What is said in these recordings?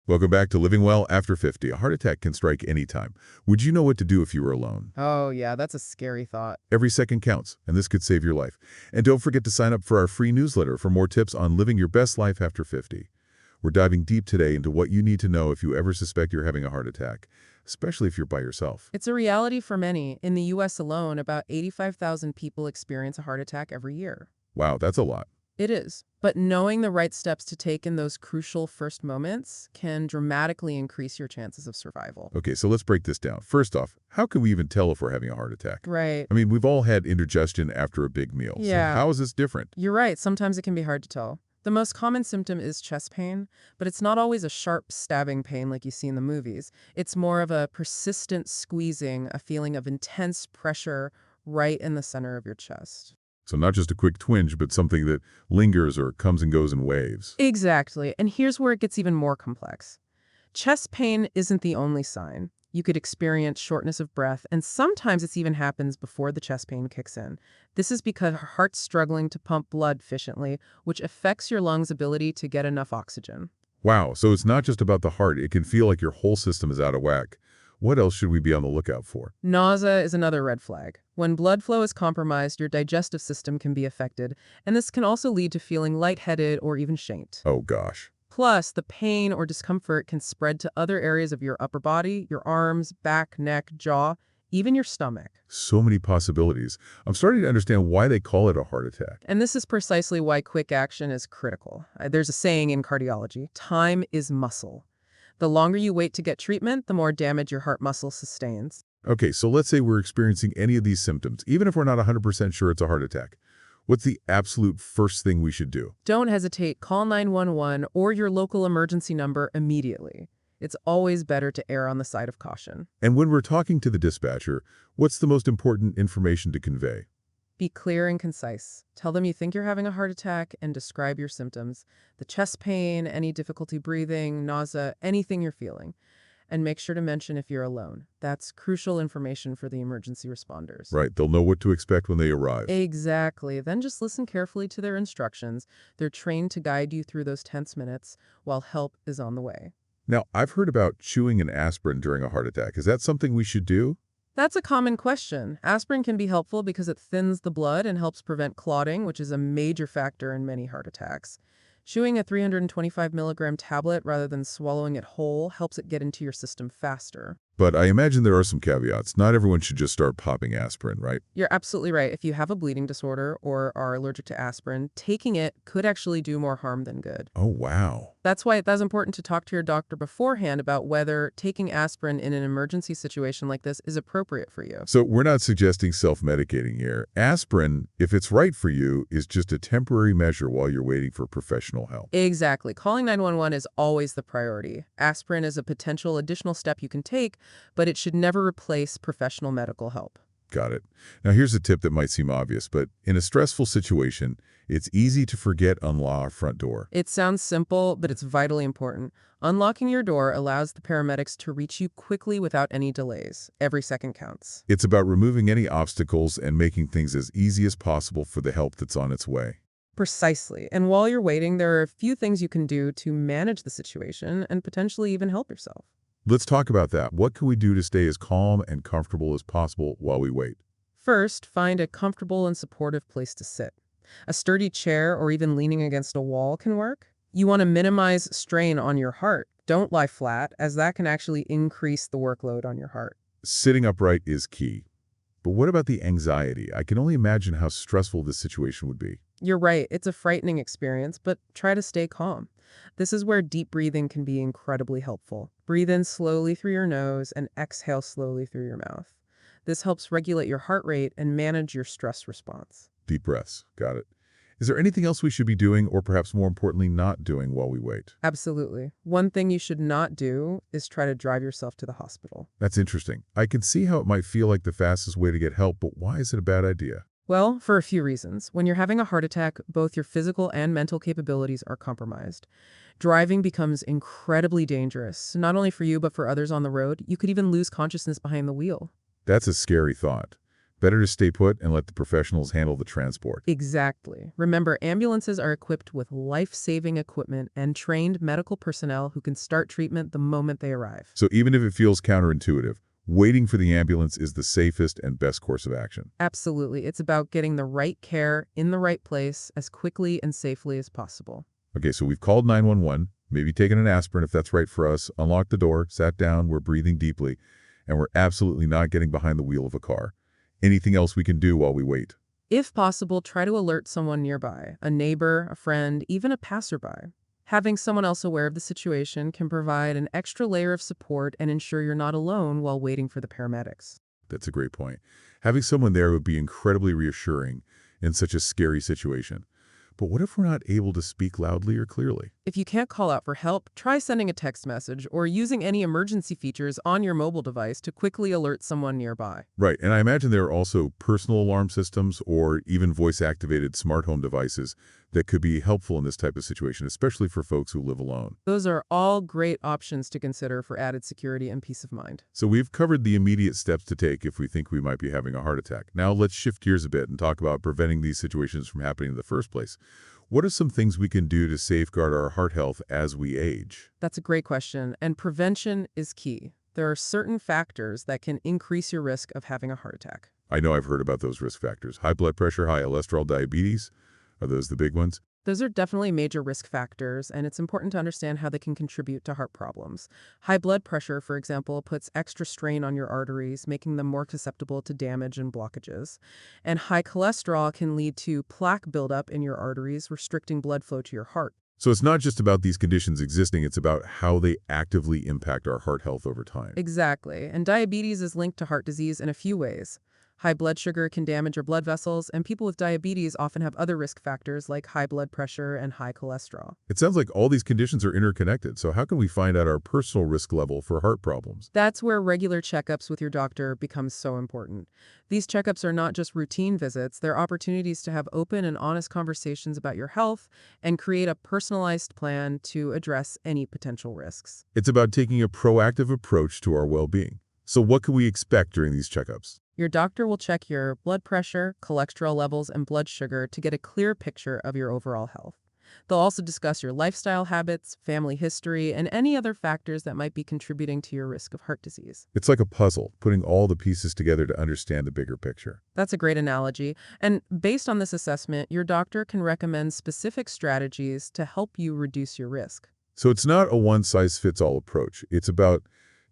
Welcome back to Living Well After 50. A heart attack can strike anytime. Would you know what to do if you were alone? Oh, yeah, that's a scary thought. Every second counts, and this could save your life. And don't forget to sign up for our free newsletter for more tips on living your best life after 50. We're diving deep today into what you need to know if you ever suspect you're having a heart attack, especially if you're by yourself. It's a reality for many. In the U.S. alone, about 85,000 people experience a heart attack every year. Wow, that's a lot. It is. But knowing the right steps to take in those crucial first moments can dramatically increase your chances of survival. Okay, so let's break this down. First off, how can we even tell if we're having a heart attack? Right. I mean, we've all had indigestion after a big meal. Yeah. So how is this different? You're right. Sometimes it can be hard to tell. The most common symptom is chest pain, but it's not always a sharp, stabbing pain like you see in the movies. It's more of a persistent squeezing, a feeling of intense pressure right in the center of your chest. So not just a quick twinge, but something that lingers or comes and goes in waves. Exactly. And here's where it gets even more complex. Chest pain isn't the only sign. You could experience shortness of breath, and sometimes it even happens before the chest pain kicks in. This is because your heart's struggling to pump blood efficiently, which affects your lungs' ability to get enough oxygen. Wow, so it's not just about the heart. It can feel like your whole system is out of whack. What else should we be on the lookout for? Nausea is another red flag. When blood flow is compromised, your digestive system can be affected, and this can also lead to feeling lightheaded or even faint. Oh gosh. Plus, the pain or discomfort can spread to other areas of your upper body, your arms, back, neck, jaw, even your stomach. So many possibilities. I'm starting to understand why they call it a heart attack. And this is precisely why quick action is critical. There's a saying in cardiology, time is muscle. The longer you wait to get treatment, the more damage your heart muscle sustains. Okay, so let's say we're experiencing any of these symptoms, even if we're not 100% sure it's a heart attack. What's the absolute first thing we should do? Don't hesitate. Call 911 or your local emergency number immediately. It's always better to err on the side of caution. And when we're talking to the dispatcher, what's the most important information to convey? Be clear and concise. Tell them you think you're having a heart attack and describe your symptoms. The chest pain, any difficulty breathing, nausea, anything you're feeling. And make sure to mention if you're alone. That's crucial information for the emergency responders. Right, they'll know what to expect when they arrive. Exactly. Then just listen carefully to their instructions. They're trained to guide you through those tense minutes while help is on the way. Now, I've heard about chewing an aspirin during a heart attack. Is that something we should do? That's a common question. Aspirin can be helpful because it thins the blood and helps prevent clotting, which is a major factor in many heart attacks. Chewing a 325 milligram tablet rather than swallowing it whole helps it get into your system faster. But I imagine there are some caveats. Not everyone should just start popping aspirin, right? You're absolutely right. If you have a bleeding disorder or are allergic to aspirin, taking it could actually do more harm than good. Oh, wow. That's why it's important to talk to your doctor beforehand about whether taking aspirin in an emergency situation like this is appropriate for you. So we're not suggesting self-medicating here. Aspirin, if it's right for you, is just a temporary measure while you're waiting for professional help. Exactly. Calling 911 is always the priority. Aspirin is a potential additional step you can take, but it should never replace professional medical help. Got it. Now here's a tip that might seem obvious, but in a stressful situation, it's easy to forget unlock our front door. It sounds simple, but it's vitally important. Unlocking your door allows the paramedics to reach you quickly without any delays. Every second counts. It's about removing any obstacles and making things as easy as possible for the help that's on its way. Precisely. And while you're waiting, there are a few things you can do to manage the situation and potentially even help yourself. Let's talk about that. What can we do to stay as calm and comfortable as possible while we wait? First, find a comfortable and supportive place to sit. A sturdy chair or even leaning against a wall can work. You want to minimize strain on your heart. Don't lie flat, as that can actually increase the workload on your heart. Sitting upright is key. But what about the anxiety? I can only imagine how stressful this situation would be. You're right, it's a frightening experience, but try to stay calm. This is where deep breathing can be incredibly helpful. Breathe in slowly through your nose and exhale slowly through your mouth. This helps regulate your heart rate and manage your stress response. Deep breaths. Got it. Is there anything else we should be doing, or perhaps more importantly, not doing while we wait? Absolutely. One thing you should not do is try to drive yourself to the hospital. That's interesting. I can see how it might feel like the fastest way to get help, but why is it a bad idea? Well, for a few reasons. When you're having a heart attack, both your physical and mental capabilities are compromised. Driving becomes incredibly dangerous, not only for you, but for others on the road. You could even lose consciousness behind the wheel. That's a scary thought. Better to stay put and let the professionals handle the transport. Exactly. Remember, ambulances are equipped with life-saving equipment and trained medical personnel who can start treatment the moment they arrive. So even if it feels counterintuitive, waiting for the ambulance is the safest and best course of action. Absolutely. It's about getting the right care in the right place as quickly and safely as possible. Okay, so we've called 911, maybe taken an aspirin if that's right for us, unlocked the door, sat down, we're breathing deeply, and we're absolutely not getting behind the wheel of a car. Anything else we can do while we wait? If possible, try to alert someone nearby, a neighbor, a friend, even a passerby. Having someone else aware of the situation can provide an extra layer of support and ensure you're not alone while waiting for the paramedics. That's a great point. Having someone there would be incredibly reassuring in such a scary situation. But what if we're not able to speak loudly or clearly? If you can't call out for help, try sending a text message or using any emergency features on your mobile device to quickly alert someone nearby. Right, and I imagine there are also personal alarm systems or even voice-activated smart home devices that could be helpful in this type of situation, especially for folks who live alone. Those are all great options to consider for added security and peace of mind. So we've covered the immediate steps to take if we think we might be having a heart attack. Now let's shift gears a bit and talk about preventing these situations from happening in the first place. What are some things we can do to safeguard our heart health as we age? That's a great question, and prevention is key. There are certain factors that can increase your risk of having a heart attack. I know I've heard about those risk factors. High blood pressure, high cholesterol, diabetes. Are those the big ones? Those are definitely major risk factors, and it's important to understand how they can contribute to heart problems. High blood pressure, for example, puts extra strain on your arteries, making them more susceptible to damage and blockages. And high cholesterol can lead to plaque buildup in your arteries, restricting blood flow to your heart. So it's not just about these conditions existing, it's about how they actively impact our heart health over time. Exactly. And diabetes is linked to heart disease in a few ways. High blood sugar can damage your blood vessels, and people with diabetes often have other risk factors like high blood pressure and high cholesterol. It sounds like all these conditions are interconnected, so how can we find out our personal risk level for heart problems? That's where regular checkups with your doctor becomes so important. These checkups are not just routine visits, they're opportunities to have open and honest conversations about your health and create a personalized plan to address any potential risks. It's about taking a proactive approach to our well-being. So what can we expect during these checkups? Your doctor will check your blood pressure, cholesterol levels, and blood sugar to get a clear picture of your overall health. They'll also discuss your lifestyle habits, family history, and any other factors that might be contributing to your risk of heart disease. It's like a puzzle, putting all the pieces together to understand the bigger picture. That's a great analogy. And based on this assessment, your doctor can recommend specific strategies to help you reduce your risk. So it's not a one-size-fits-all approach. It's about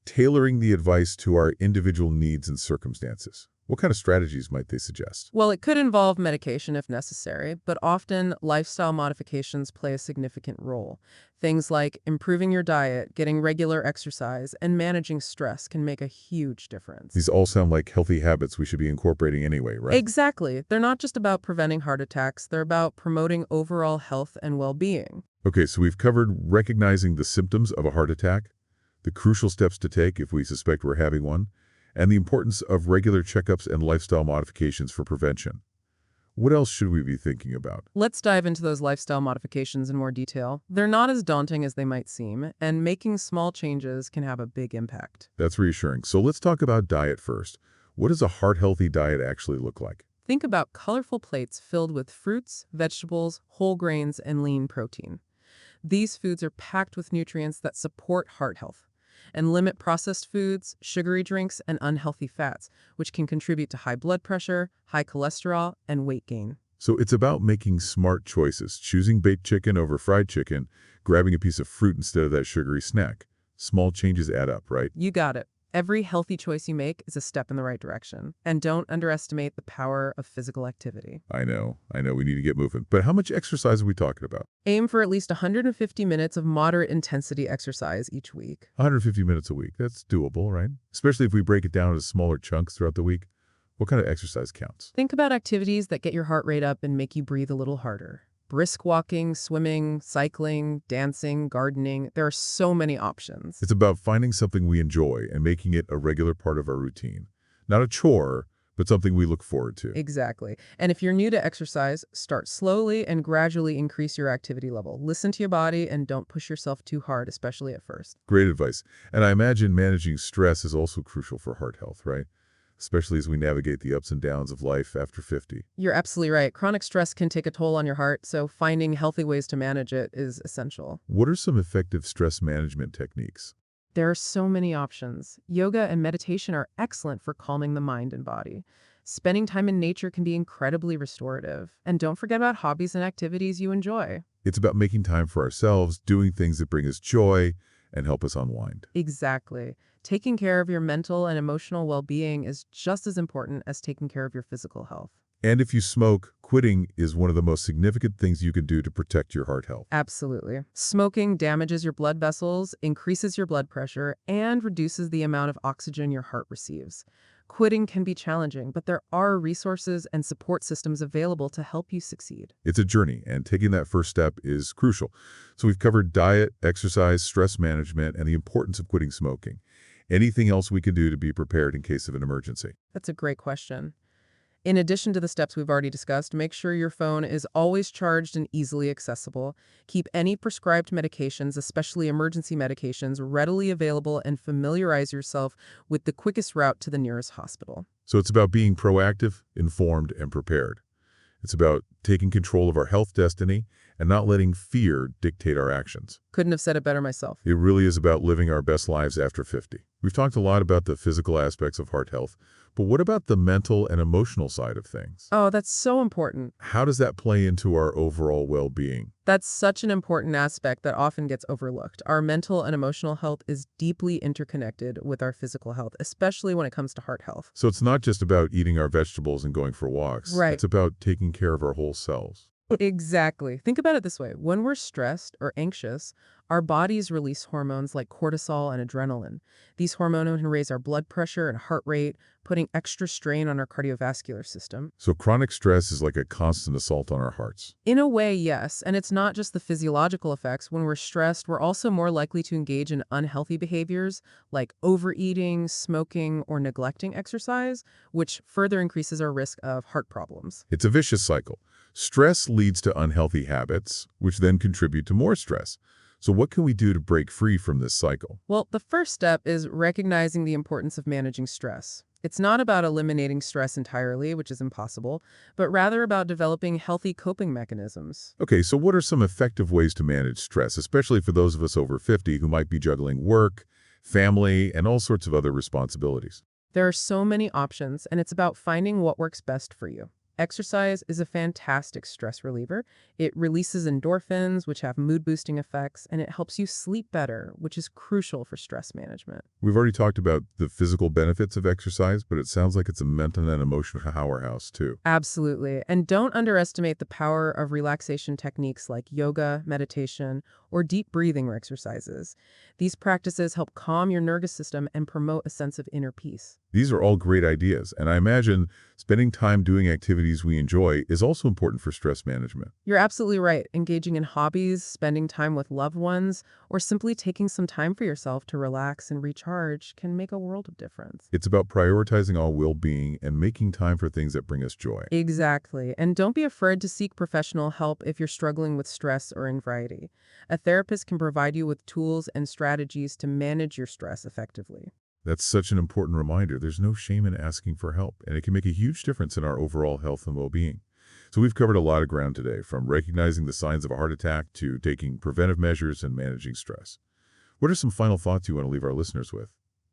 tailoring the advice to our individual needs and circumstances. What kind of strategies might they suggest? Well, it could involve medication if necessary, but often lifestyle modifications play a significant role. Things like improving your diet, getting regular exercise, and managing stress can make a huge difference. These all sound like healthy habits we should be incorporating anyway, right? Exactly. They're not just about preventing heart attacks, they're about promoting overall health and well-being. Okay, so we've covered recognizing the symptoms of a heart attack, the crucial steps to take if we suspect we're having one, and the importance of regular checkups and lifestyle modifications for prevention. What else should we be thinking about? Let's dive into those lifestyle modifications in more detail. They're not as daunting as they might seem, and making small changes can have a big impact. That's reassuring. So let's talk about diet first. What does a heart-healthy diet actually look like? Think about colorful plates filled with fruits, vegetables, whole grains, and lean protein. These foods are packed with nutrients that support heart health and limit processed foods, sugary drinks, and unhealthy fats, which can contribute to high blood pressure, high cholesterol, and weight gain. So it's about making smart choices, choosing baked chicken over fried chicken, grabbing a piece of fruit instead of that sugary snack. Small changes add up, right? You got it. Every healthy choice you make is a step in the right direction. And don't underestimate the power of physical activity. I know, we need to get moving. But how much exercise are we talking about? Aim for at least 150 minutes of moderate intensity exercise each week. 150 minutes a week. That's doable, right? Especially if we break it down into smaller chunks throughout the week. What kind of exercise counts? Think about activities that get your heart rate up and make you breathe a little harder. Brisk walking, swimming, cycling, dancing, gardening. There are so many options. It's about finding something we enjoy and making it a regular part of our routine. Not a chore, but something we look forward to. Exactly. And if you're new to exercise, start slowly and gradually increase your activity level. Listen to your body and don't push yourself too hard, especially at first. Great advice. And I imagine managing stress is also crucial for heart health, right? especially as we navigate the ups and downs of life after 50. You're absolutely right. Chronic stress can take a toll on your heart, so finding healthy ways to manage it is essential. What are some effective stress management techniques? There are so many options. Yoga and meditation are excellent for calming the mind and body. Spending time in nature can be incredibly restorative. And don't forget about hobbies and activities you enjoy. It's about making time for ourselves, doing things that bring us joy and help us unwind. Exactly. Taking care of your mental and emotional well-being is just as important as taking care of your physical health. And if you smoke, quitting is one of the most significant things you can do to protect your heart health. Absolutely. Smoking damages your blood vessels, increases your blood pressure, and reduces the amount of oxygen your heart receives. Quitting can be challenging, but there are resources and support systems available to help you succeed. It's a journey, and taking that first step is crucial. So we've covered diet, exercise, stress management, and the importance of quitting smoking. Anything else we can do to be prepared in case of an emergency? That's a great question. In addition to the steps we've already discussed, make sure your phone is always charged and easily accessible. Keep any prescribed medications, especially emergency medications, readily available and familiarize yourself with the quickest route to the nearest hospital. So it's about being proactive, informed, and prepared. It's about taking control of our health destiny and not letting fear dictate our actions. Couldn't have said it better myself. It really is about living our best lives after 50. We've talked a lot about the physical aspects of heart health, but what about the mental and emotional side of things? Oh, that's so important. How does that play into our overall well-being? That's such an important aspect that often gets overlooked. Our mental and emotional health is deeply interconnected with our physical health, especially when it comes to heart health. So it's not just about eating our vegetables and going for walks. Right. It's about taking care of our whole selves. Exactly. Think about it this way. When we're stressed or anxious, our bodies release hormones like cortisol and adrenaline. These hormones can raise our blood pressure and heart rate, putting extra strain on our cardiovascular system. So chronic stress is like a constant assault on our hearts. In a way, yes. And it's not just the physiological effects. When we're stressed, we're also more likely to engage in unhealthy behaviors like overeating, smoking, or neglecting exercise, which further increases our risk of heart problems. It's a vicious cycle. Stress leads to unhealthy habits, which then contribute to more stress. So what can we do to break free from this cycle? Well, the first step is recognizing the importance of managing stress. It's not about eliminating stress entirely, which is impossible, but rather about developing healthy coping mechanisms. Okay, so what are some effective ways to manage stress, especially for those of us over 50 who might be juggling work, family, and all sorts of other responsibilities? There are so many options, and it's about finding what works best for you. Exercise is a fantastic stress reliever. It releases endorphins, which have mood-boosting effects, and it helps you sleep better, which is crucial for stress management. We've already talked about the physical benefits of exercise, but it sounds like it's a mental and emotional powerhouse too. Absolutely. And don't underestimate the power of relaxation techniques like yoga, meditation, or deep breathing exercises. These practices help calm your nervous system and promote a sense of inner peace. These are all great ideas, and I imagine spending time doing activities we enjoy is also important for stress management. You're absolutely right. Engaging in hobbies, spending time with loved ones, or simply taking some time for yourself to relax and recharge can make a world of difference. It's about prioritizing our well-being and making time for things that bring us joy. Exactly. And don't be afraid to seek professional help if you're struggling with stress or anxiety. A therapist can provide you with tools and strategies to manage your stress effectively. That's such an important reminder. There's no shame in asking for help, and it can make a huge difference in our overall health and well-being. So we've covered a lot of ground today, from recognizing the signs of a heart attack to taking preventive measures and managing stress. What are some final thoughts you want to leave our listeners with?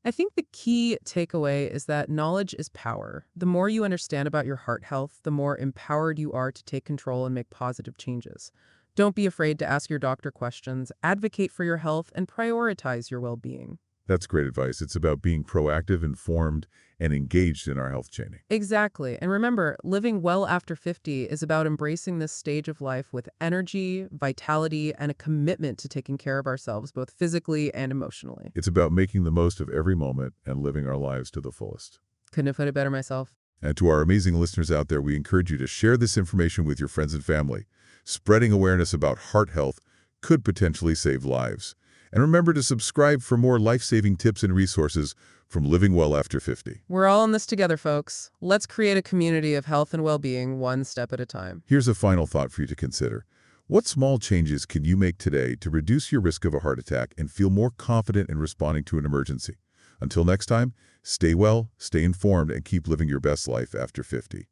I think the key takeaway is that knowledge is power. The more you understand about your heart health, the more empowered you are to take control and make positive changes. Don't be afraid to ask your doctor questions, advocate for your health, and prioritize your well-being. That's great advice. It's about being proactive, informed, and engaged in our health journey. Exactly. And remember, living well after 50 is about embracing this stage of life with energy, vitality, and a commitment to taking care of ourselves, both physically and emotionally. It's about making the most of every moment and living our lives to the fullest. Couldn't have put it better myself. And to our amazing listeners out there, we encourage you to share this information with your friends and family. Spreading awareness about heart health could potentially save lives. And remember to subscribe for more life-saving tips and resources from Living Well After 50. We're all in this together, folks. Let's create a community of health and well-being one step at a time. Here's a final thought for you to consider. What small changes can you make today to reduce your risk of a heart attack and feel more confident in responding to an emergency? Until next time, stay well, stay informed, and keep living your best life after 50.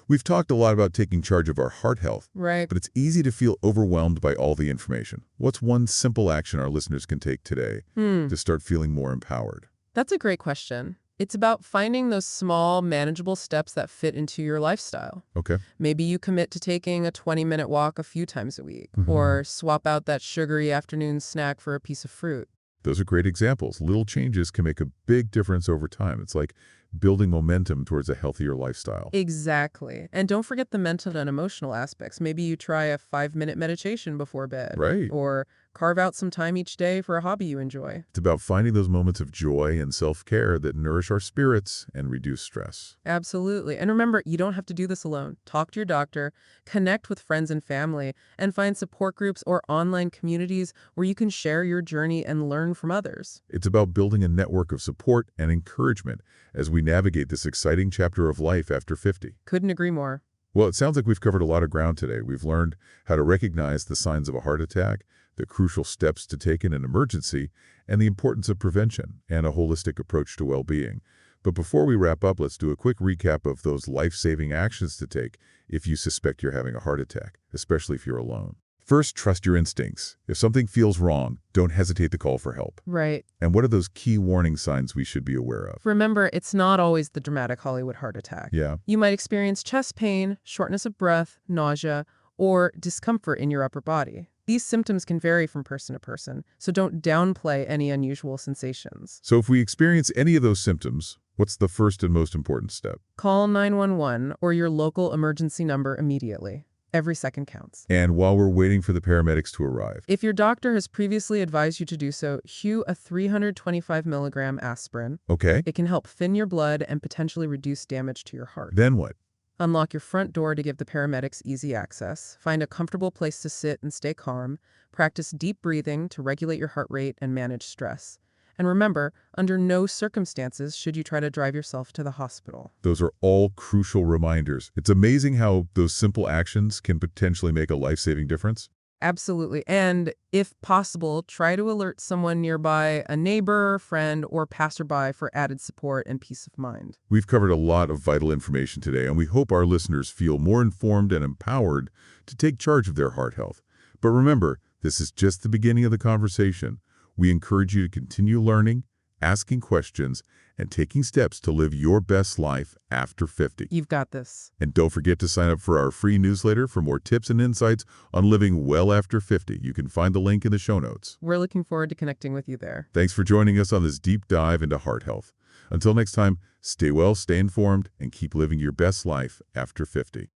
We've talked a lot about taking charge of our heart health, Right. but it's easy to feel overwhelmed by all the information. What's one simple action our listeners can take today to start feeling more empowered? That's a great question. It's about finding those small, manageable steps that fit into your lifestyle. Okay. Maybe you commit to taking a 20-minute walk a few times a week, or swap out that sugary afternoon snack for a piece of fruit. Those are great examples. Little changes can make a big difference over time. It's like building momentum towards a healthier lifestyle. Exactly. And don't forget the mental and emotional aspects. Maybe you try a 5-minute meditation before bed. Right. Or carve out some time each day for a hobby you enjoy. It's about finding those moments of joy and self-care that nourish our spirits and reduce stress. Absolutely. And remember, you don't have to do this alone. Talk to your doctor, connect with friends and family, and find support groups or online communities where you can share your journey and learn from others. It's about building a network of support and encouragement as we navigate this exciting chapter of life after 50. Couldn't agree more. Well, it sounds like we've covered a lot of ground today. We've learned how to recognize the signs of a heart attack, the crucial steps to take in an emergency, and the importance of prevention and a holistic approach to well-being. But before we wrap up, let's do a quick recap of those life-saving actions to take if you suspect you're having a heart attack, especially if you're alone. First, trust your instincts. If something feels wrong, don't hesitate to call for help. Right. And what are those key warning signs we should be aware of? Remember, it's not always the dramatic Hollywood heart attack. Yeah. You might experience chest pain, shortness of breath, nausea, or discomfort in your upper body. These symptoms can vary from person to person, so don't downplay any unusual sensations. So if we experience any of those symptoms, what's the first and most important step? Call 911 or your local emergency number immediately. Every second counts. And while we're waiting for the paramedics to arrive, If your doctor has previously advised you to do so, hew a 325 milligram aspirin. okay, It can help thin your blood and potentially reduce damage to your heart. then what? Unlock your front door to give the paramedics easy access. Find a comfortable place to sit and stay calm. Practice deep breathing to regulate your heart rate and manage stress. And remember, under no circumstances should you try to drive yourself to the hospital. Those are all crucial reminders. It's amazing how those simple actions can potentially make a life-saving difference. Absolutely. And if possible, try to alert someone nearby, a neighbor, friend, or passerby for added support and peace of mind. We've covered a lot of vital information today, and we hope our listeners feel more informed and empowered to take charge of their heart health. But remember, this is just the beginning of the conversation. We encourage you to continue learning, asking questions, and taking steps to live your best life after 50. You've got this. And don't forget to sign up for our free newsletter for more tips and insights on living well after 50. You can find the link in the show notes. We're looking forward to connecting with you there. Thanks for joining us on this deep dive into heart health. Until next time, stay well, stay informed, and keep living your best life after 50.